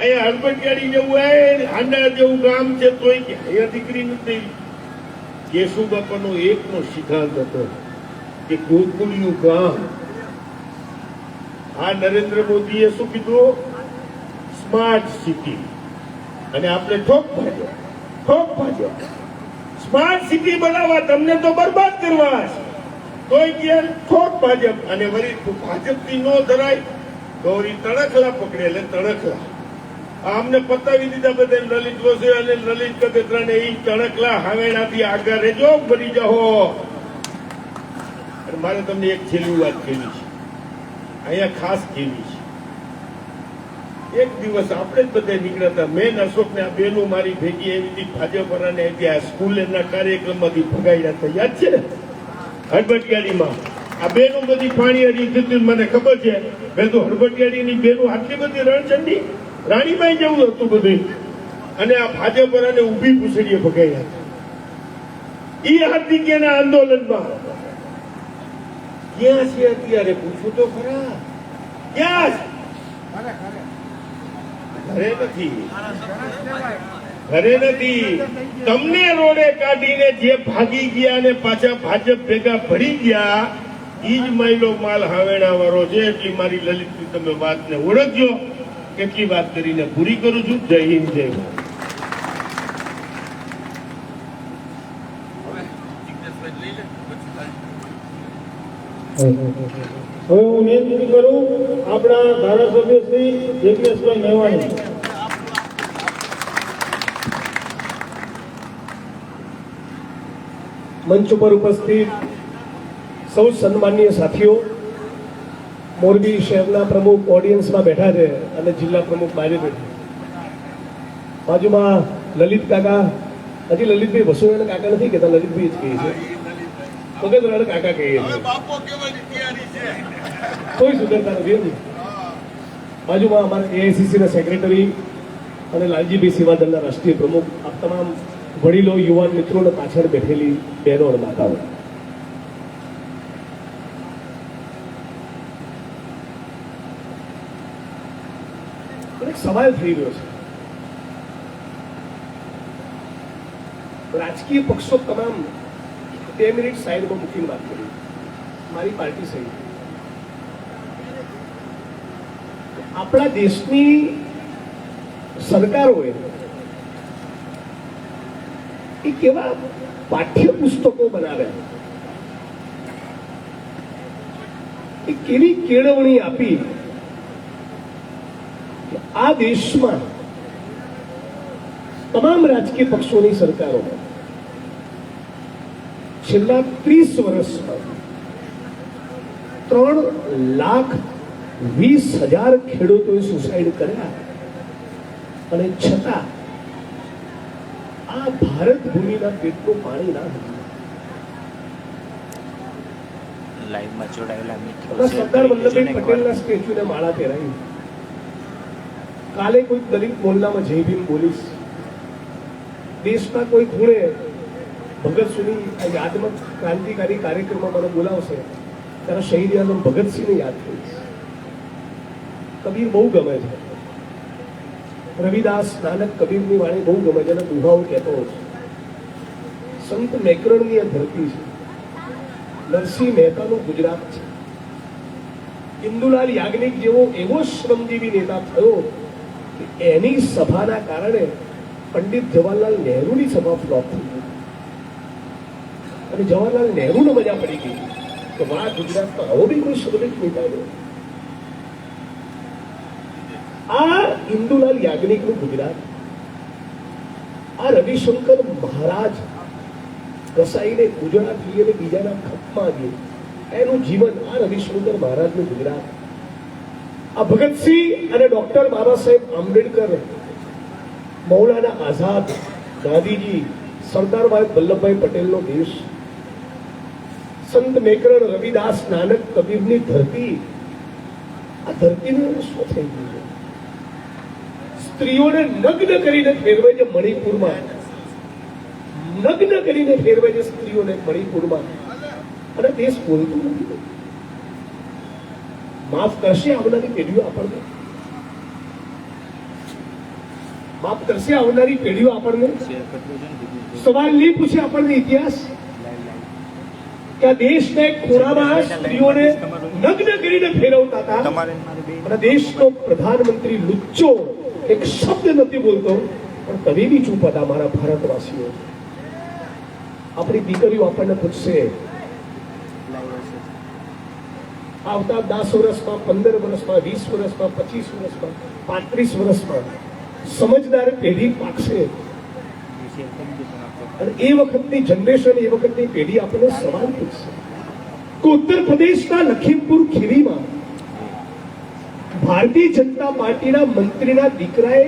અહીંયા હળબટિયાળી જેવું હોય હાંડા જેવું ગામ છે તોય કે અહીંયા દીકરી નથી. કેશુ બાપાનો એકનો સિદ્ધાંત હતો કે ગોકુળિયું ગામ. આ નરેન્દ્ર મોદીએ શું કીધું? Smart city. અને આપણે ઠોક ભાજ્યો. સ્માર્ટ સિટી બનાવવા, તમને તો બરબાદ કરવા તોય કે ઠોક ભાજપ. અને વળી ભાજપથી નો ધરાય ગૌરી તણખલા પકડે એટલે તણખલા. આમને પતાવી દીધા બધા લલિત વસોઈ અને લલિત કગતરાને એ તણખલા હાવેણાથી આગળ રહેજો, બની જાઓ. અને મારે તમને એક છેલ્લી વાત કહેવી છે, અહીંયા ખાસ કહેવી છે. એક દિવસ આપણે જ બધા નીકળ્યા હતા, મેં અશોકને આ બેનું મારી ભેગી એવી હતી ભાજપ વાળાને આ સ્કૂલના કાર્યક્રમમાંથી ભગાડ્યા હતા, યાદ છે ને? હળબટિયાળીમાં આ બેનું બધી પાણી હરી થતી મને ખબર છે. મેં તો હળબટિયાળીની બેનું આટલી બધી રણચંડી રાણીબાઈ જેવું હતું બધું. અને આ ભાજપ વાળાને ઊભી પૂછડીએ ભગાડ્યા હતા. ઈ હાર્દિકના આંદોલનમાં ક્યાં છે અત્યારે? પૂછું તો ખરા, ક્યાં છે? ઘરે નથી. તમને રોડે કાઢીને જે ભાગી ગયા અને પાછા ભાજપ ભેગા ભળી ગયા, ઈ જ માયલો માલ હાવેણા વાળો છે. એટલી મારી લલિતની તમે વાતને ઓળખજો. કેટલી વાત કરીને પૂરી કરું છું. જય હિન્દ, જય ભારત. હવે હું વિનંતી કરું આપણા ધારાસભ્ય શ્રી જેપીએસભાઈ મેવાણી. મંચ ઉપર ઉપસ્થિત સૌ સન્માનીય સાથીઓ, મોરબી શહેરના પ્રમુખ ઓડિયન્સમાં બેઠા છે અને જિલ્લા પ્રમુખ બહાર બેઠા. બાજુમાં લલિત કાકા, હજી લલિતભાઈ વસુરાના કાકા નથી કહેતા, લલિતભાઈ જ કહે છે. વગર કાકા કહીએ કોઈ સુધરતા નથી. બાજુમાં અમારા એઆઈસીસીના સેક્રેટરી અને લાલજીભાઈ સેવાદળના રાષ્ટ્રીય પ્રમુખ, આ તમામ વડીલો, યુવાન મિત્રોને પાછળ બેઠેલી બહેનો અને માતાઓ, એક સવાલ થઈ રહ્યો છે. રાજકીય પક્ષો તમામ 2 મિનિટ સાઈડમાં મૂકીને વાત કરી. મારી પાર્ટી સહિત આપણા દેશની સરકારોએ એ કેવા પાઠ્યપુસ્તકો બનાવ્યા, એ કેવી કેળવણી આપી કે આ દેશમાં તમામ રાજકીય પક્ષોની સરકારો છેલ્લા 30 વર્ષમાં 3,20,000 ખેડૂતોએ સુસાઇડ કર્યા. અને છતાં આ ભારત ભૂમિના પેટનું પાણી ના હતું. લાઈવમાં જોડાયેલા મિત્રો સરદાર વલ્લભભાઈ પટેલના સ્ટેચ્યુને માળા પહેરાવી. કાલે કોઈ દલિત મોહલ્લામાં જય ભીમ બોલીશ. દેશના કોઈ ખૂણે ભગતસિંહની યાદમાં ક્રાંતિકારી કાર્યક્રમમાં મને બોલાવશે ત્યારે શહીદ આઝમ ભગતસિંહને યાદ કરીશ. કબીર બહુ ગમે છે, રવિદાસ, નાનક, કબીરની વાણી બહુ ગમે છે અને દુહાઓ કહેતો છે. સંત મેકરણની આ ધરતી છે, નરસિંહ મહેતાનું ગુજરાત છે. ઇન્દુલાલ યાજ્ઞિક જેવો એવો શ્રમજીવી નેતા થયો કે એની સભાના કારણે પંડિત જવાહરલાલ નહેરુની સભા ફ્લોપ થઈ ગઈ. અને જવાહરલાલ નહેરુને મજા પડી ગઈ કે વાહ, ગુજરાતમાં આવો બી કોઈ શ્રમિક નેતા છે. આ ઇન્દુલાલ યાજ્ઞિકનું ગુજરાત, આ રવિશંકર મહારાજ ઘસાઈને ગુજરાત અને બીજાના ખપમાં ગયું એનું જીવન, આ રવિશંકર મહારાજનું ગુજરાત, આ ભગતસિંહ અને ડોક્ટર બાબા સાહેબ આંબેડકર, મૌલાના આઝાદ, ગાંધીજી, સરદાર વલ્લભભાઈ પટેલનો દેશ, સંત મેકરણ, રવિદાસ, નાનક, કબીરની ધરતી. આ ધરતીનું શું થઈ ગયું છે? સ્ત્રીઓને નગ્ન કરીને ફેરવે છે મણિપુરમાં, નગ્ન કરીને ફેરવે છે સ્ત્રીઓને મણિપુરમાં, અને દેશ બોલતું નથી. માફ કરશે આવનારી પેઢીઓ આપણને. બાપ કરશે આવનારી પેઢીઓ આપણને શેર કરી દેજો ને વિડીયો. સવાલ નહીં પૂછે આપણને ઇતિહાસ કે આ દેશના એક ખૂણામાં સ્ત્રીઓને નગ્ન કરીને ફેરવતા હતા તમારે ને મારે બે અને દેશનો પ્રધાનમંત્રી લુચ્ચો એક શબ્દ નથી બોલતો પણ તમે બી ચૂપ હતા મારા ભારતવાસીઓ. આપણી દીકરીઓ આપણને પૂછશે લાઈવ હશે. આવતા 10 વર્ષમાં 15 વર્ષમાં 20 વર્ષમાં 25 વર્ષમાં 35 વર્ષમાં સમજદાર પેઢી પાકશે એ શેર કરી દેજો ને આપણે. અને એ વખતની જનરેશન એ વખતની પેઢી આપણને સવાલ પૂછશે કે ઉત્તર પ્રદેશના લખીમપુર ખીરીમાં ભારતીય જનતા પાર્ટીના મંત્રીના દીકરાએ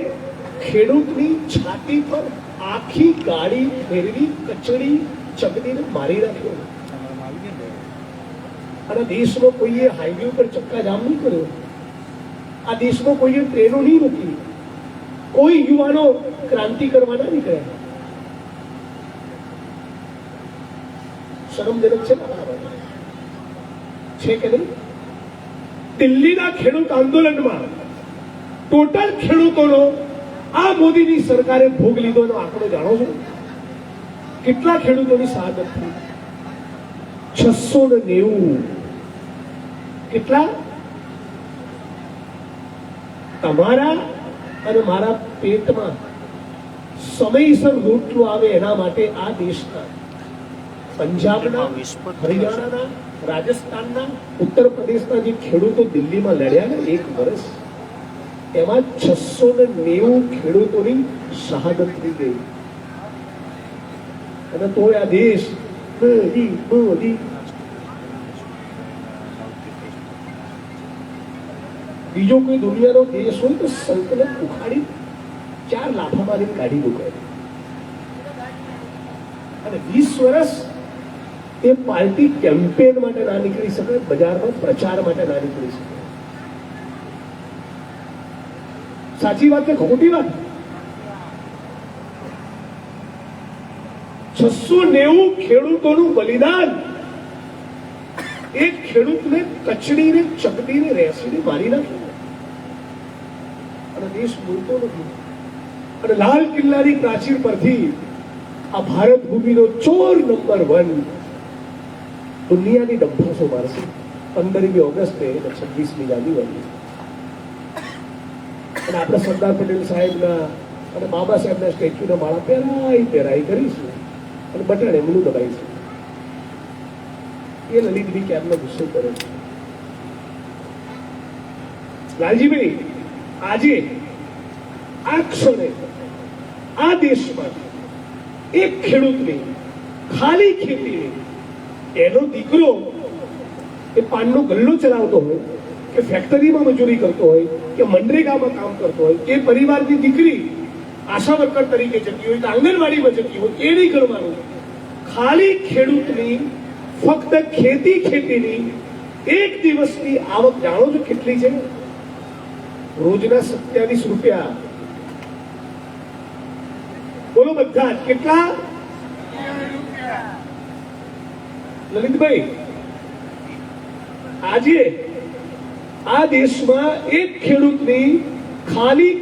ખેડૂતની છાતી પર આખી ગાડી ફેરવી કચડી ચગડીને મારી નાખ્યો તમારામાં આવી ગયું ને? અને દેશમાં કોઈએ હાઈવે ઉપર ચક્કાજામ નહીં કર્યો. આ દેશમાં કોઈએ ટ્રેનો નહીં રોકી. કોઈ યુવાનો ક્રાંતિ કરવાના નીકળ્યા. શરમજનક છે ને આ વાત? છે કે નહીં? દિલ્હીના ખેડૂત આંદોલનમાં ટોટલ ખેડૂતોનો આ મોદીની સરકારે ભોગ લીધો એનો આંકડો જાણો છો? કેટલા ખેડૂતોની શહાદત થઈ? 690. કેટલા? તમારા અને મારા પેટમાં સમયસર રોટલો આવે એના માટે આ દેશના પંજાબના, હરિયાણાના, રાજસ્થાનના, ઉત્તર પ્રદેશના જે ખેડૂતો દિલ્હીમાં લડ્યા ને 1 વર્ષ એમાં 690 ખેડૂતોની શહાદત થઈ ગઈ. અને તોય આ દેશ મોદી બીજો કોઈ દુનિયાનો દેશ હોય તો સંકલન ઉખાડી 4 લાફા મારીને કાઢી મૂકે. અને 20 વર્ષ એ પાર્ટી કેમ્પેન માટે ના નીકળી શકે, બજારમાં પ્રચાર માટે ના નીકળી શકે. સાચી વાત કે ખોટી વાત? 690 ખેડૂતોનું બલિદાન એક ખેડૂતને કચડીને ચકડીને રેસીને મારી નાખ્યો અને દેશ બોલતો નથી. અને લાલ કિલ્લાની પ્રાચીર પરથી આ ભારત ભૂમિનો ચોર નંબર 1 દુનિયાની ડબ્બાસો મારશે 15મી ઓગસ્ટે અને 26મી જાન્યુઆરી. અને આપણે સરદાર પટેલ સાહેબના અને બાબા સાહેબના સ્ટેચ્યુના માળા પહેરાઈ કરીશું અને બટન એમનું દબાઈશું. એ લલિતભાઈ ક્યારનો ગુસ્સો કરે છે. લાલજીભાઈ, આજે આ ક્ષણે આ દેશમાં એક ખેડૂતની ખાલી ખેતીની એનો દીકરો એ પાનનો ગલ્લો ચલાવતો હોય કે ફેક્ટરીમાં મજૂરી કરતો હોય કે મનરેગામાં કામ કરતો હોય કે પરિવારની દીકરી આશા વર્કર તરીકે જતી હોય કે આંગણવાડીમાં જતી હોય એ નહીં કરવાનું. ખાલી ખેડૂતની ફક્ત ખેતીની 1 દિવસની આવક જાણો છો કેટલી છે? રોજના 27 રૂપિયા. બોલો બધા જ કેટલા? લલિતભાઈ, આજે આ દેશમાં એક ખેડૂતની ખાલી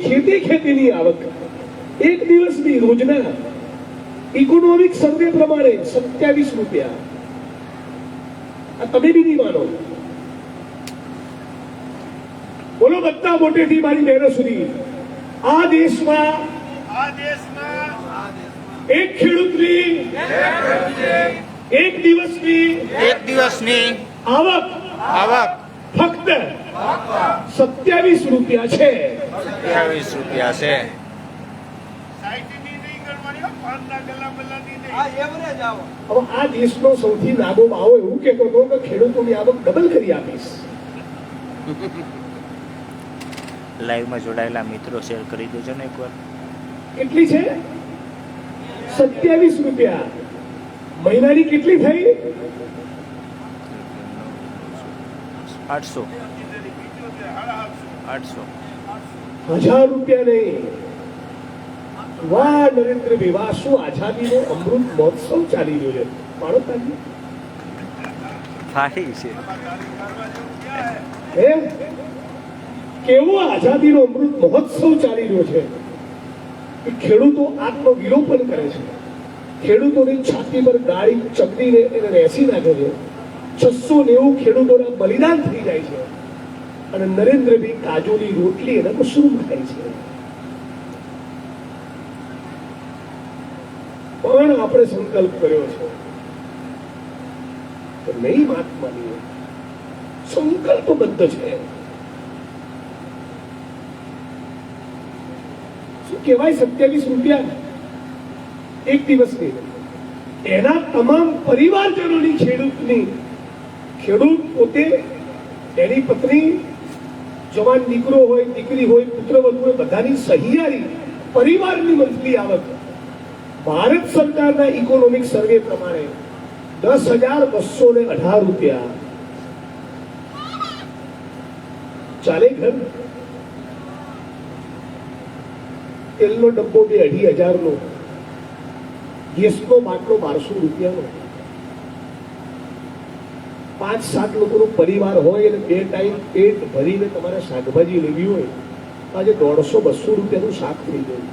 ખેતીની આવક 1 દિવસની રોજના ઇકોનોમિક સર્વે પ્રમાણે 27 રૂપિયા. આ તમે બી નહીં માનો. બોલો બધા મોટેથી મારી બહેનો સુધી, આ દેશમાં એક ખેડૂતની 1 દિવસની આવક ફક્ત 27 રૂપિયા છે. 27 રૂપિયા છે. હવે આ દેશનો સૌથી નાનો બાવો એવું કહેતો હતો કે ખેડૂતોની આવક ડબલ કરી આપીશ. લાઈવમાં જોડાયેલા મિત્રો શેર કરી દેજો ને એકવાર. કેટલી છે? 27 રૂપિયા. મહિનાની કેટલી થઈ? 800. 1000 રૂપિયા નહીં. વાહ નરેન્દ્રભાઈ, વાહ! શું આઝાદીનો અમૃત મહોત્સવ ચાલી રહ્યો છે. પાડો તાલી. ફાડી છે. કેવો આઝાદીનો અમૃત મહોત્સવ ચાલી રહ્યો છે. કે ખેડૂતો આત્મવિલોપન કરે છે, ખેડૂતોની છાતી પર ગાડી ચકડીને એને બેસી નાખે છે, 690 ખેડૂતોના બલિદાન થઈ જાય છે અને નરેન્દ્રભાઈ કાજુની રોટલી અને મશરૂમ ખાય છે. પણ આપણે સંકલ્પ કર્યો છે કે નહીં મહાત્માની સંકલ્પબદ્ધ છે. શું કહેવાય 27 રૂપિયા એક દિવસની, એના તમામ પરિવારજનોની ખેડૂત પોતે, એની પત્ની, જવાન દીકરો હોય, દીકરી હોય, પુત્રવધુ હોય, બધાની સહિયારી પરિવારની મંથલી આવક ભારત સરકારના ઇકોનોમિક સર્વે પ્રમાણે 10,218 રૂપિયા ચાલે ઘર. તેલનો ડબ્બો 2,500 નો, ગેસનો બાટલો 1200 રૂપિયાનો, 5-7 લોકોનો પરિવાર હોય અને 2 ટાઈમ પેટ ભરીને તમારે શાકભાજી લેવી હોય, આજે 150-200 રૂપિયાનું શાક થઈ ગયું.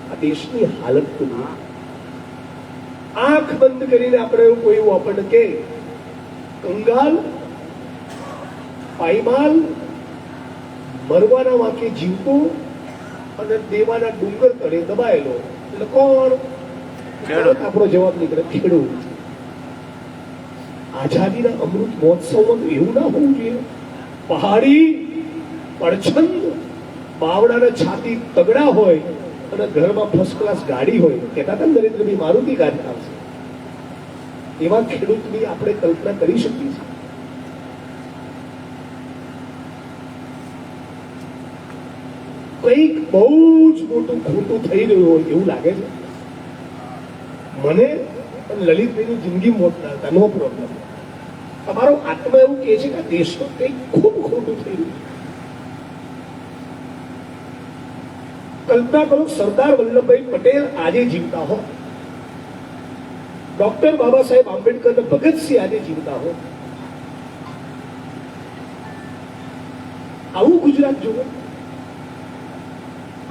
આ દેશની હાલત તો આંખ બંધ કરીને આપણે એવું કોઈ એવું આપણને કે કંગાલ, પાયમાલ, મરવાના વાંકે જીવતો અને દેવાના ડુંગર તળે દબાયેલો, એટલે કોણ? આપણો જવાબ નીકળે ખેડૂત. આઝાદીના અમૃત મહોત્સવમાં તો એવું ના હોવું જોઈએ. પહાડી પડછંદ બાવડાના છાતી તગડા હોય અને ઘરમાં ફર્સ્ટ ક્લાસ ગાડી હોય, કહેતા હતા નરેન્દ્રભાઈ મારુતિ ગાડી આવશે, એવા ખેડૂતની આપણે કલ્પના કરી શકીએ છીએ. કંઈક બહુ જ મોટું ખોટું થઈ રહ્યું હોય એવું લાગે છે મને. અને લલિતભાઈની જિંદગી મોટના હતા, નો પ્રોબ્લેમ. તમારો આત્મા એવું કહે છે કે દેશમાં કંઈક ખૂબ ખોટું થઈ રહ્યું. કલ્પના કરો, સરદાર વલ્લભભાઈ પટેલ આજે જીવતા હો, ડોક્ટર બાબા સાહેબ આંબેડકર અને ભગતસિંહ આજે જીવતા હો, આવું ગુજરાત જુઓ,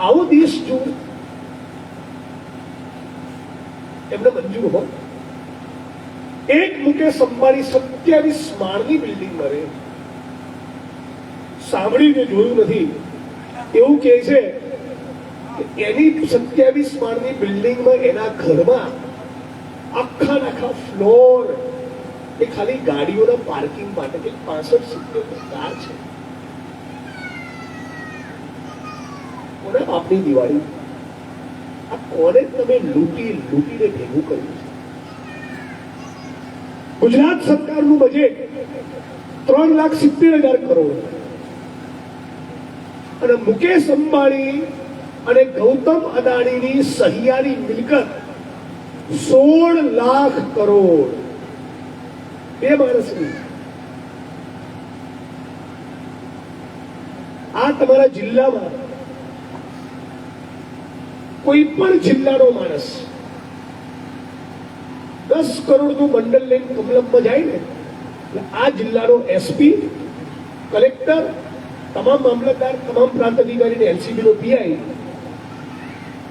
આવો દેશ જુઓ, એમને મંજૂર હોય. એક મુકેશ અંબાણી 27 માળની બિલ્ડિંગમાં રહે, સાંભળીને જોયું નથી, એવું કહે છે કે એની 27 માળની બિલ્ડિંગમાં એના ઘરમાં આખા ફ્લોર એ ખાલી ગાડીઓના પાર્કિંગ માટે 65-70 કાર છે. કોના બાપની દિવાળી? આ કોને તમે લૂંટીને ભેગું કર્યું છે? ગુજરાત સરકારનું બજેટ 3,70,000 કરોડ અને મુકેશ અંબાણી અને ગૌતમ અદાણીની સહિયારી મિલકત 16 લાખ કરોડ. બે માણસની. આ તમારા જિલ્લામાં કોઈ પણ જિલ્લાનો માણસ 10 કરોડનું બંડલ લઈને કમલમમાં જાય ને, એટલે આ જિલ્લાનો એસપી, કલેક્ટર, તમામ મામલતદાર, તમામ પ્રાંત અધિકારી, એલસીબી નો પીઆઈ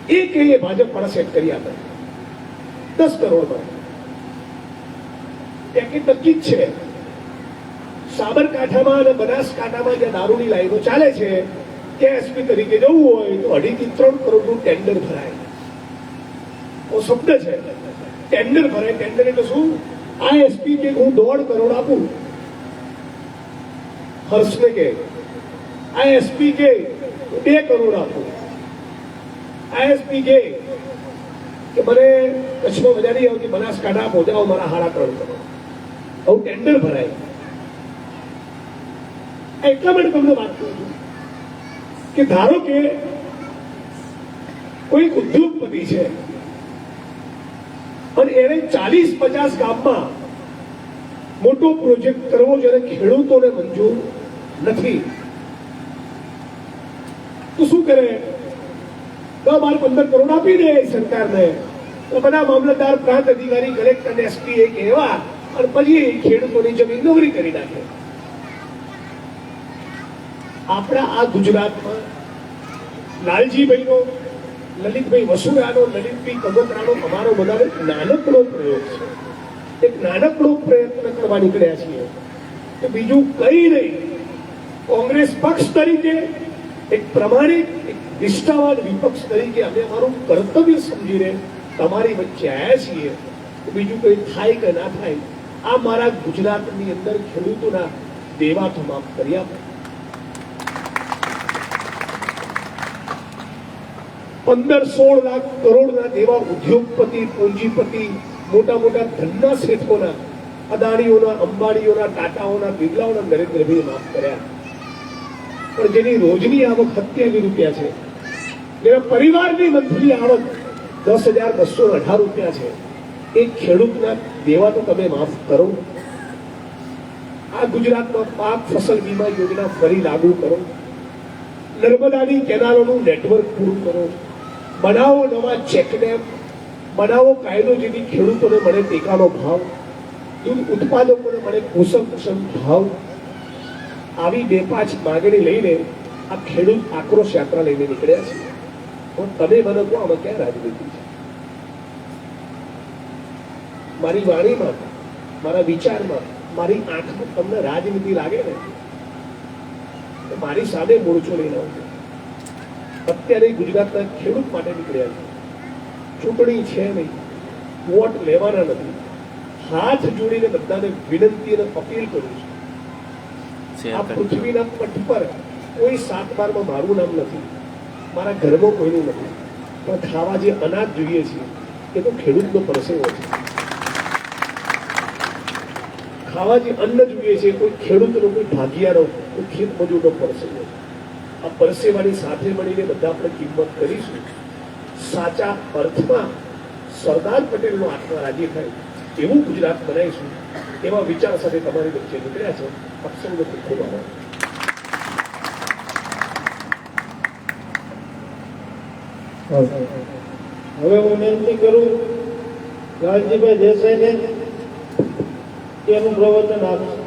એ ભાજપ વાળા સેટ કરી આપે 10 કરોડમાં. પેકેટ નક્કી જ છે. સાબરકાંઠામાં અને બનાસકાંઠામાં જે દારૂની લાઈનો ચાલે છે, કે એસપી તરીકે જવું હોય તો 2.5 થી 3 કરોડનું ટેન્ડર ભરાય. ઓ શબ્દ છે, ટેન્ડર ભરાય. ટેન્ડર એટલે શું? આ એસપી કે હું 1.5 કરોડ આપું, હર્ષને કે આ એસપી કે 2 કરોડ આપું, આ એસપી કે મને કચ્છમાં મજા નહીં આવતી, બનાસકાંઠા પહોંચાવો મારા 3.5 કરોડ. આવું ટેન્ડર ભરાય. એટલા માટે તમને વાત કરું છું કે ધારો કે કોઈ ઉદ્યોગપતિ છે અને એને 40-50 ગામમાં મોટો પ્રોજેક્ટ કરવો જ્યારે ખેડૂતોને મંજૂર નથી, તો શું કરે? 10-12-15 કરોડ આપી દે સરકારને, તો બધા મામલતદાર, પ્રાંત અધિકારી, કલેક્ટર, એસપી એ કહેવા અને પછી ખેડૂતોની જમીન નોકરી કરી નાખે. આપણા આ ગુજરાતમાં લાલજીભાઈનો, લલિતભાઈ વસુરાનો, લલિતભાઈ કગોતરાનો અમારો બધાનો એક નાનકડો પ્રયોગ છે, એક નાનકડો પ્રયત્ન કરવા નીકળ્યા છીએ કે બીજું કઈ નહીં, કોંગ્રેસ પક્ષ તરીકે એક પ્રમાણિક, એક નિષ્ઠાવાન વિપક્ષ તરીકે અમે અમારું કર્તવ્ય સમજીને તમારી વચ્ચે આવ્યા છીએ. બીજું કઈ થાય કે ના થાય, આ મારા ગુજરાતની અંદર ખેડૂતોના દેવા તમામ કરી આપો. 15-16 લાખ કરોડના દેવા ઉદ્યોગપતિ, પૂંજીપતિ, મોટા મોટા ધનના શેઠોના, અદાણીઓના, અંબાણીઓના, ટાટાઓના, બિરલાઓના નરેન્દ્રભાઈએ માફ કર્યા. પણ જેની રોજની આવક 27 રૂપિયા છે, જેના પરિવારની મંથલી આવક 10,218 રૂપિયા છે, એ ખેડૂતના દેવા તો તમે માફ કરો. આ ગુજરાતમાં પાક ફસલ વીમા યોજના ફરી લાગુ કરો. નર્મદાની કેનાલોનું નેટવર્ક પૂરું કરો. બનાવો નવા ચેકડેમ, બનાવો કાયદો જેથી ખેડૂતોને મળે ટેકાનો ભાવ, દૂધ ઉત્પાદકોને મળે પોષક ભાવ. આવી 2-5 માગણી લઈને આ ખેડૂત આક્રોશ યાત્રા લઈને નીકળ્યા છે. પણ તમે મને કહો, આમાં ક્યાં રાજનીતિ છે? મારી વાણીમાં, મારા વિચારમાં, મારી આંખમાં તમને રાજનીતિ લાગે ને તો મારી સામે મોરચો લઈને આવજો. અત્યારે ગુજરાતના ખેડૂત માટે નીકળ્યા છે. ચૂંટણી છે નહીં, વોટ લેવાના નથી. હાથ જોડીને બધાને વિનંતી અને અપીલ કરું છું, આ પૃથ્વીના પટ પર કોઈ 7-12માં મારું નામ નથી, મારા ઘરમાં કોઈનું નથી, પણ ખાવા જે અનાજ જોઈએ છે એ તો ખેડૂતનો પરસેવો છે. ખાવા જે અન્ન જોઈએ છે કોઈ ખેડૂતનો, કોઈ ભાગિયાનો, કોઈ ખેત મજૂરનો પરસેવો છે. આ પરસેવાની સાથે મળીને બધા આપણે કિંમત કરીશું. સાચા અર્થમાં સરદાર પટેલનો આત્મા રાજી થાય એવું ગુજરાત બનાવીશું. એવા વિચાર સાથે તમારી વચ્ચે નીકળ્યા છે. આપ સૌનો ખૂબ ખૂબ આભાર. હવે હું વિનંતી કરું લાલજીભાઈ દેસાઈને કે એનું પ્રવચન આપશે.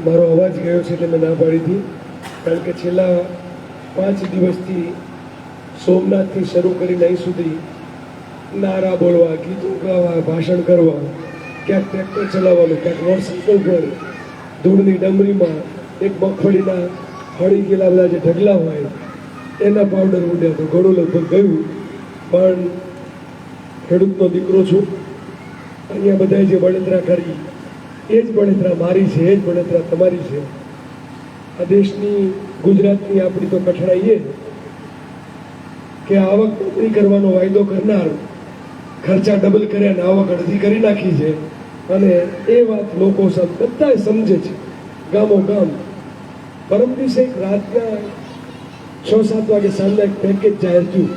મારો અવાજ ગયો છે એટલે મેં ના પાડી હતી, કારણ કે છેલ્લા 5 દિવસથી સોમનાથથી શરૂ કરીને અહીં સુધી નારા બોલવા, ગીતો ગાવા, ભાષણ કરવા, ક્યાંક ટ્રેક્ટર ચલાવવાનું, ક્યાંક મોટરસાઇકલ પર ધૂળની ડમરીમાં એક મગફળીના હળી ગયેલા બધા જે ઢગલા હોય એના પાવડર ઉડ્યા, તો ઘણું લગભગ ગયું. પણ ખેડૂતનો દીકરો છું. અહીંયા બધાએ જે બળતરા કરી એ જ બળતરા મારી છે, એ જ બળતરા તમારી છે. આ દેશની, ગુજરાતની આપણી તો કઠણાઈ એ કે આવક બમણી કરવાનો વાયદો કરનાર ખર્ચા ડબલ કર્યા ને આવક અડધી કરી નાખી છે. અને એ વાત લોકો બધા સમજે છે, ગામો ગામ. પરમ દિવસે એક રાતના 6-7 વાગે સાંજના એક પેકેજ જાહેર થયું.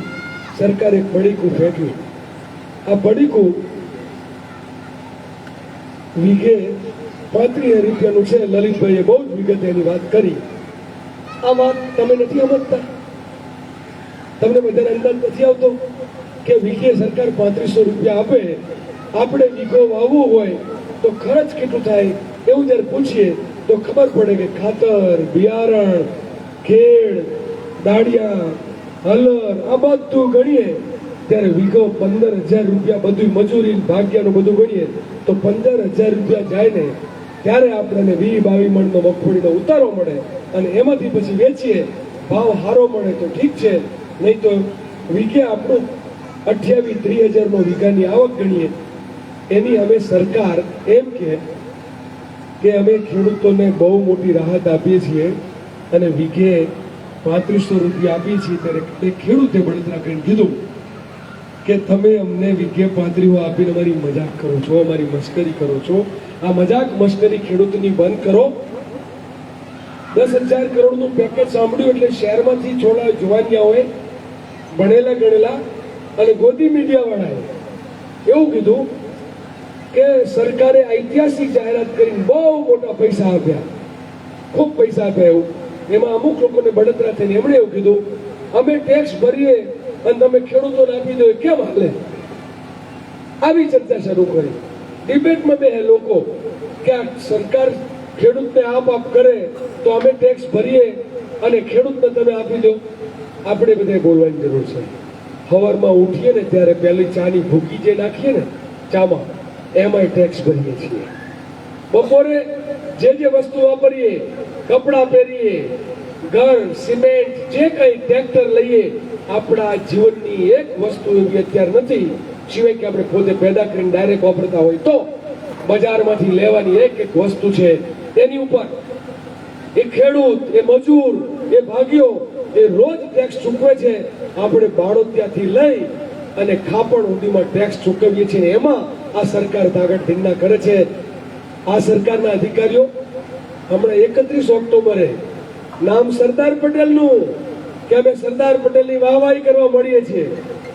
સરકારે એક પડીકું ફેંક્યું. આ પડીકું વીઘે 35,000 રૂપિયાનું છે. લલિતભાઈએ બહુ જ વિગતે એની વાત કરી. આ વાત તમે નથી સમજતા? તમને બધાને અંદાજ નથી આવતો કે વીઘે સરકાર 3500 રૂપિયા આપે, આપણે વીઘો વાવવું હોય તો ખર્ચ કેટલું થાય એવું જ્યારે પૂછીએ તો ખબર પડે કે ખાતર, બિયારણ, ખેડ, દાળિયા, હલર, આ બધું ગણીએ ત્યારે વીઘો 15,000 રૂપિયા, બધું મજૂરી ભાગ્યાનું બધું ગણીએ તો 15,000 રૂપિયા જાય ને ત્યારે આપણને 20-22 મણનો મગફળીનો ઉતારો મળે. અને એમાંથી પછી વેચીએ, ભાવ સારો મળે તો ઠીક છે, નહીં તો વીઘે આપણું 28-30,000 વીઘાની આવક ગણીએ. એની અમે સરકાર એમ કે અમે ખેડૂતોને બહુ મોટી રાહત આપીએ છીએ અને વીઘે 3500 રૂપિયા આપીએ છીએ. ત્યારે ખેડૂતે બળતરા કરીને કીધું કે તમે અમને વીઘે 35 આપીને અમારી મજાક કરો છો, અમારી મશ્કરી કરો છો. આ મજાક મશ્કરી ખેડૂતની બંધ કરો. 10,000 કરોડનું પેકેજ સાંભળ્યું એટલે શહેરમાંથી થોડા જુવાનિયાઓએ, ભણેલા ગણેલા અને ગોદી મીડિયાવાળાએ એવું કીધું કે સરકારે ઐતિહાસિક જાહેરાત કરીને બહુ મોટા પૈસા આપ્યા, ખૂબ પૈસા આપ્યા. એવું એમાં અમુક લોકોને બળતરા થઈને એમણે એવું કીધું અમે ટેક્સ ભરીએ અને તમે ખેડૂતોને આપી દો, કેમ હાલે? આવી ચર્ચા શરૂ કરી. ડિબેટમાં બે લોકો કે આ સરકાર ખેડૂતને આપ કરે તો અમે ટેક્સ ભરીએ અને ખેડૂતને તમે આપી દો. આપણે બધા બોલવાની જરૂર છે. સવારમાં ઉઠીએ ને ત્યારે પહેલી ચાની ભૂકી જે નાખીએ ને ચામાં, એમાંય ટેક્સ ભરીએ છીએ. બપોરે જે વસ્તુ વાપરીએ, કપડાં પહેરીએ, ઘર, સિમેન્ટ, જે કંઈ ટ્રેક્ટર લઈએ, આપણા જીવનની એક વસ્તુ એવી અત્યારે નથી સિવાય કે આપણે પોતે પેદા કરીને ડાયરેક્ટ વાપરતા હોય તો બજારમાંથી લેવાની એક વસ્તુ છે એની ઉપર એ ખેડૂત, એ મજૂર, એ ભાગીઓ એ રોજ ટેક્સ ચૂકવે છે. આપણે બાળોતિયાથી લઈ અને ખાપણ સુધીમાં ટેક્સ ચૂકવીએ છીએ. એમાં આ સરકાર તાગડ ધીંગા કરે છે. આ સરકારના અધિકારીઓ હમણાં 31 ઓક્ટોબરે નામ સરદાર પટેલનું કે અમે સરદાર પટેલની વાહવાહી કરવા મળીએ છીએ,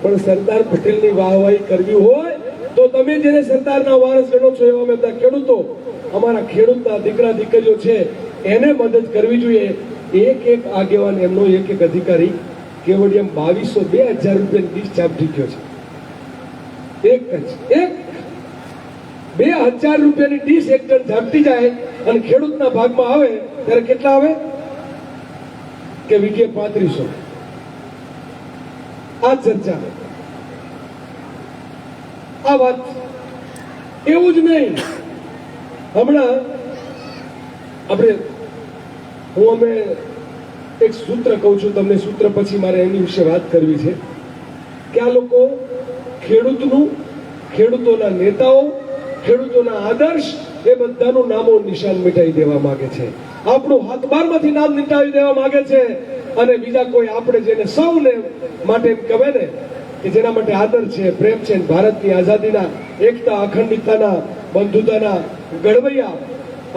પણ સરદાર પટેલની વાહવાહી કરવી હોય તો તમે જેને સરદારના વારસ ગણો છો એવા બધા ખેડૂતો, અમારા ખેડૂતના દીકરા દીકરીઓ છે, એને મદદ કરવી જોઈએ. એક આગેવાન, એમનો એક અધિકારી કેવડિયા 2200-2000 રૂપિયાની ડીશ ચાપટી ગયો છે. એક 2000 રૂપિયાની ડીશ એક જણ ઝાપટી જાય અને ખેડૂતના ભાગમાં આવે ત્યારે કેટલા આવે કે વીઘે 3500. આ ચર્ચા, આ વાત. એવું જ નહીં, હમણાં અમે એક સૂત્ર કહું છું તમને. સૂત્ર પછી મારે એની વિશે વાત કરવી છે કે આ લોકો ખેડૂતનું, ખેડૂતોના નેતાઓ, ખેડૂતોના આદર્શ એ બધાનું નામો નિશાન મિટાવી દેવા માંગે છે. આપણું હાથબારમાંથી નામ મિટાવી દેવા માંગે છે. અને બીજા કોઈ આપણે જેને સૌને માટે એમ કહેવાય ને કે જેના માટે આદર છે, પ્રેમ છે, ભારતની આઝાદીના, એકતા, અખંડિતતાના, બંધુતાના ઘડવૈયા,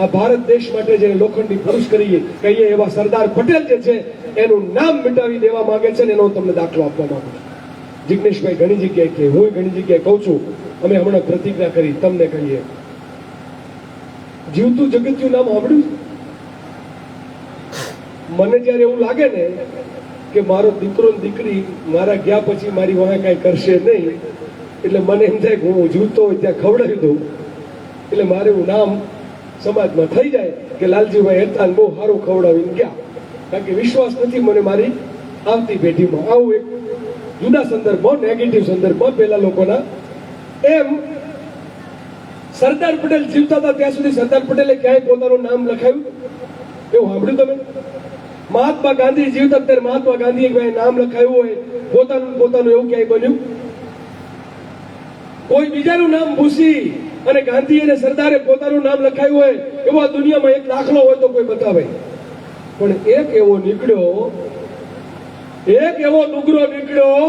આ ભારત દેશ માટે જે લોખંડી પુરુષ કહીએ એવા સરદાર પટેલ જે છે એનું નામ મિટાવી દેવા માંગે છે. એનો તમને દાખલો આપવા માંગુ છું. જિગ્નેશભાઈ ઘણી જગ્યાએ કહે, હું ઘણી જગ્યાએ કહું છું. અમે હમણાં પ્રતિજ્ઞા કરી, તમને કહીએ, જીવતું જગત્યું નામ સાંભળ્યું? મને જયારે એવું લાગે ને કે મારો દીકરો ને દીકરી મારા ગયા પછી મારી વાંહે કઈ કરશે નહીં, એટલે મને એમ થાય કે હું જીવતો હોય ત્યાં ખવડાવી દઉં, એટલે મારે એવું નામ સમાજમાં થઈ જાય કે લાલજીભાઈ હતા બહુ સારું ખવડાવીને ગયા. કારણ કે વિશ્વાસ નથી મને મારી આવતી પેઢીમાં. આવું એક જુદા સંદર્ભમાં, નેગેટિવ સંદર્ભમાં પેલા લોકોના. એમ સરદાર પટેલ જીવતા હતા ત્યાં સુધી સરદાર પટેલે ક્યાંય પોતાનું નામ લખાયું એવું સાંભળ્યું તમે? મહાત્મા ગાંધી જીવતા ત્યારે મહાત્મા ગાંધીએ નામ લખાયું હોય પોતાનું એવું ક્યાંય બન્યું? કોઈ બીજાનું નામ ભૂસી અને ગાંધી અને સરદારે પોતાનું નામ લખાયું હોય એવો આ દુનિયામાં એક દાખલો હોય તો કોઈ બતાવે. પણ એક એવો નુગરો નીકળ્યો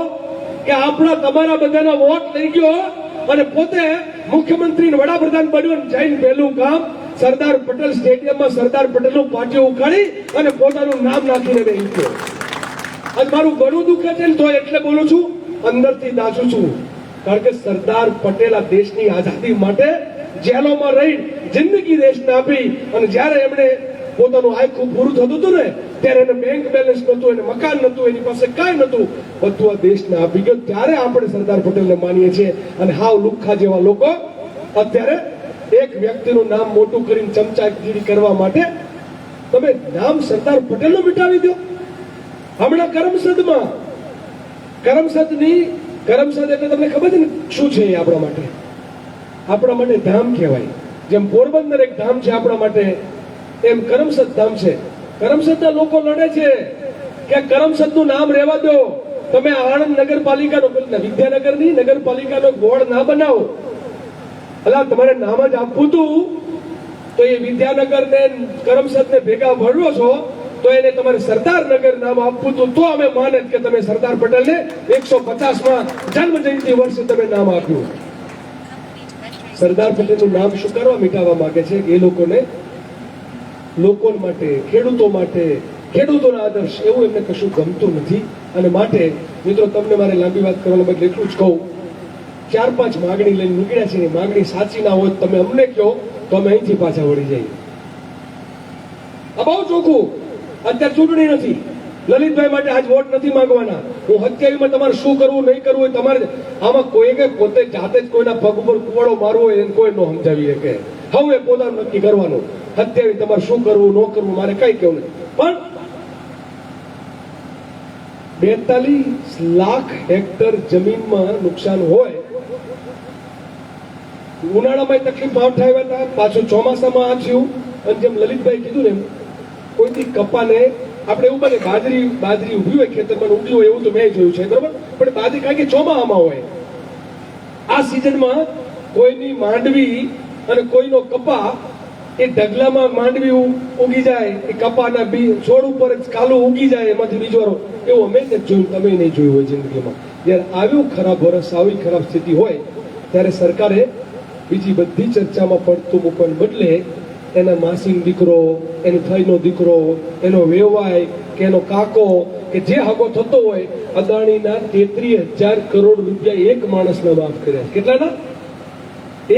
કે આપણા તમારા બધાના વોટ લઈ ગયો અને પોતે મુખ્યમંત્રી ને વડાપ્રધાન બન્યો. જઈને પહેલું કામ સરદાર પટેલ સ્ટેડિયમમાં સરદાર પટેલનું પાટિયું ઉખાડી અને પોતાનું નામ નાખીને બેસી ગયો. આજ મારું ઘણું દુઃખ છે ને તો એટલે બોલું છું, અંદરથી દાજું છું. કારણ કે સરદાર પટેલ આ દેશની આઝાદી માટે જેલોમાં રહી જિંદગી દેશને આપી અને જ્યારે એમણે પોતાનું આખું પૂરું થતું હતું ને ત્યારે એને બેંક બેલેન્સ નતું, એને મકાન નતું, એની પાસે કાંઈ નતું, બધું આ દેશને આપી ગયું. ત્યારે આપણે સરદાર પટેલને માનીએ છીએ. અને હાવ લુખ્ખા જેવા લોકો અત્યારે એક વ્યક્તિનું નામ મોટું કરીને ચમચાગીરી કરવા માટે તમે નામ સરદાર પટેલનું મિટાવી દો. હમણાં કરમસદ એટલે તમને ખબર છે ને શું છે? આપણા માટે ધામ કહેવાય. જેમ પોરબંદર એક ધામ છે આપણા માટે, એમ કરમસદ ધામ છે. કરમસદના લોકો લડે છે કે કરમસદનું નામ રહેવા દો. તમે આણંદ નગરપાલિકાનો, વિદ્યાનગરની નગરપાલિકાનો બોર્ડ ના બનાવો. અલા તમારે નામ જ આપવું હતું તો એ વિદ્યાનગર ને કરમસદ ને ભેગા ભરવો છો તો એને તમારે સરદારનગર નામ આપવું હતું તો અમે માને કે તમે સરદાર પટેલને 150માં જન્મ જયંતિ વર્ષે તમે નામ આપ્યું. સરદાર પટેલનું નામ શું કરવા મિટાવવા માંગે છે? એ લોકો માટે, ખેડૂતો માટે, ખેડૂતોના આદર્શ એવું એમને કશું ગમતું નથી. અને માટે મિત્રો તમને મારે લાંબી વાત કરવાના બદલે એટલું જ કહું, 4-5 માગણી લઈને નીકળ્યા છે. માગણી સાચી ના હોય તમે અમને કહો તો અમે અહીંથી પાછા વળી જઈએ. આ બહુ ચોખ્ખું. અત્યારે ચૂંટણી નથી, લલિતભાઈ માટે આજ વોટ નથી માંગવાના. હું 27 તમારે શું કરવું નહીં કરવું એ તમારે. આમાં કોઈ પોતે જાતે જ કોઈના પગ ઉપર કુવાડો મારવો હોય એને કોઈ ન સમજાવી શકે. હવે પોતાનું નક્કી કરવાનું. 27 તમારે શું કરવું ન કરવું મારે કઈ કેવું નહીં. પણ 42 લાખ હેક્ટર જમીનમાં નુકસાન હોય. ઉનાળામાં તકલીફ ઉઠાવ્યા હતા, પાછું ચોમાસામાં આ થયું. અને જેમ લલિતભાઈ કીધું ને એમ કોઈથી કપાને આપણે એવું બને બાજરી ઉભી હોય ખેતરમાં ઉગી હોય એવું તો મેં જોયું છે, બરોબર. પણ બાજરી કારણ કે ચોમાસામાં હોય. આ સિઝનમાં કોઈની માંડવી અને કોઈનો કપા એ ઢગલામાં માંડવી ઉગી જાય, એ કપાના છોડ ઉપર જ કાલું ઉગી જાય, એમાંથી બીજવારો એવું અમે જ જોયું, તમે નહીં જોયું હોય જિંદગીમાં. જ્યારે આવ્યું ખરાબ વરસ, આવી ખરાબ સ્થિતિ હોય ત્યારે સરકારે બીજી બધી ચર્ચામાં પડતું મૂકવાને બદલે એના માસીનો દીકરો, એનો ભાઈનો દીકરો, એનો વેવાય કે એનો કાકો કે જે હાગો થતો હોય, અદાણીના 33,000 કરોડ રૂપિયા એક માણસના માફ કર્યા. કેટલાના?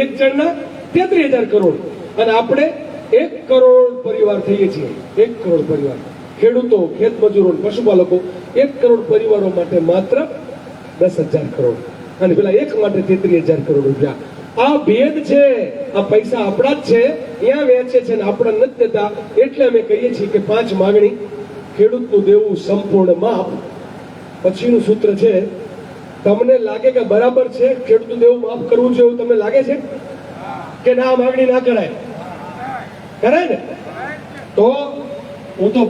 એક જણના 33,000 કરોડ. અને આપણે 1 કરોડ પરિવાર થઈએ છીએ. 1 કરોડ પરિવાર, ખેડૂતો, ખેત મજૂરો, પશુપાલકો, 1 કરોડ પરિવારો માટે માત્ર 10,000 કરોડ અને પેલા એક માટે 33,000 કરોડ રૂપિયા. આ ભેદ છે. આ પૈસા આપણા જ છે, અહીંયા વેચે છે ને આપણા નથી દેતા. એટલે અમે કહીએ છીએ કે 5 માંગણી. ખેડૂતનું દેવું સંપૂર્ણ માફ. પછીનું સૂત્ર છે, તમને લાગે કે બરાબર છે ખેડૂતનું દેવું માફ કરવું જોઈએ એવું તમને લાગે છે કે ના માંગણી ના કરાય? કરાય ને? તો હું તો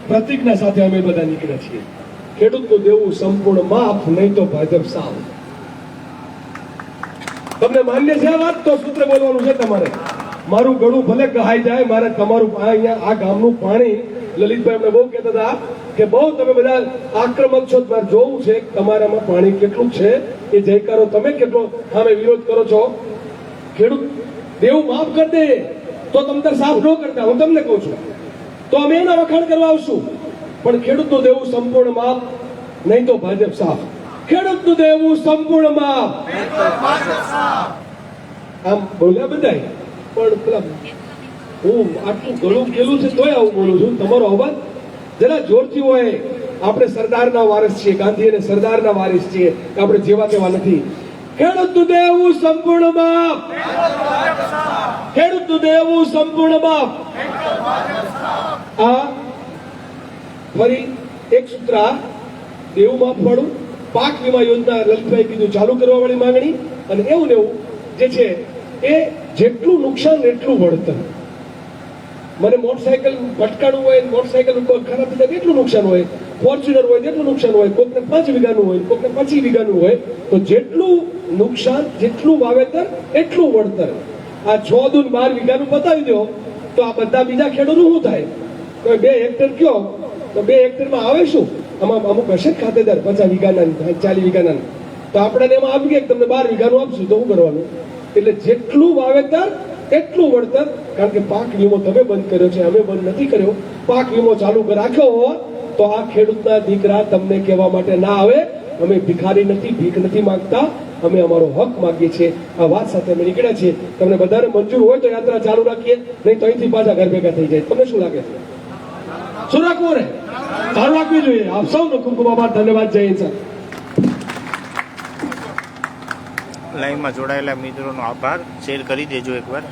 પ્રતિજ્ઞા સાથે અમે બધા નીકળ્યા છીએ, ખેડૂતનું દેવું સંપૂર્ણ માફ, નહીં તો ભાજપ સાવ. તમને માન્ય છે આ વાત? તો સૂત્ર બોલવાનું છે તમારે. મારું ગળું ભલે કહાઈ જાય, મારે તમારું અહીંયા આ ગામનું પાણી, લલિતભાઈ અમને બહુ કહેતા હતા કે બહુ તમે બધા આક્રમક છો, મારે જોવું છે તમારામાં પાણી કેટલું છે. એ જયકારો તમે કેટલો સામે વિરોધ કરો છો. ખેડૂત દેવું માફ કરી દે તો તમે સાફ ન કરતા, હું તમને કહું છું, તો અમે એના વખાણ કરવા આવશું. પણ ખેડૂતનું દેવું સંપૂર્ણ માફ, નહીં તો ભાજપ સાફ. ખેડૂતનું દેવું સંપૂર્ણ માફ. આમ બોલ્યા બધાય, પણ પેલા હું આટલું ગળું કેલું છે તોય આવું બોલું છું. તમારો અવાજ જરા જોરથી હોય. આપણે સરદારના વારસ છીએ, ગાંધી અને સરદારના વારસ છીએ, આપણે જેવા તેવા નથી. ખેડૂતનું દેવું સંપૂર્ણ માફ. ખેડૂતનું દેવું સંપૂર્ણ માફ. આ ફરી એક સૂત્ર, દેવું માફ વાળું. પાક વીમા યોજના લલિતભાઈ કીધું ચાલુ કરવા વાળી માંગણી. અને એવું ને એવું જે છે એ જેટલું નુકસાન એટલું વળતર. મને મોટરસાયકલ ભટકાણું હોય, મોટરસાયકલ ખરાબ થઈ જાય એટલું નુકસાન હોય, ફોર્ચ્યુનર હોય તેટલું નુકસાન હોય, કોકને 5 વીઘાનું હોય, કોકને 25 વીઘાનું હોય. તો જેટલું નુકસાન જેટલું વાવેતર એટલું વળતર. આ 6 દૂન 12 વીઘાનું બતાવી દો તો આ બધા બીજા ખેડૂતનું શું થાય? તો 2 હેક્ટર કયો તો 2 હેક્ટરમાં આવે શું? આમાં અમુક હશે ખાતેદાર 50 વીઘાના 40 વીઘાના, તો આપણે એમાં આપી ગયા તમને 12 વીઘાનું આપશું તો શું કરવાનું? એટલે જેટલું વાવેતર એટલું વળતર. કારણ કે પાક વીમો તમે બંધ કર્યો છે, અમે બંધ નથી કર્યો. પાક વીમો ચાલુ રાખ્યો હોત તો આ ખેડૂતના દીકરા તમને કહેવા માટે ના આવે અમે ભિખારી નથી, ભીખ નથી માંગતા, અમે અમારો હક માંગીએ છીએ. આ વાત સાથે અમે નીકળ્યા છીએ. તમને બધાને મંજૂર હોય તો યાત્રા ચાલુ રાખીએ, નહીં તો અહીંથી પાછા ઘર ભેગા થઈ જાય. તમને શું લાગે છે? શું રાખવું રે? ચાલુ રાખવી જોઈએ. આપ સૌનો ખૂબ ખૂબ આભાર, ધન્યવાદ. જય હિન્દ. લાઈવમાં જોડાયેલા મિત્રોનો આભાર. શેર કરી દેજો એકવાર.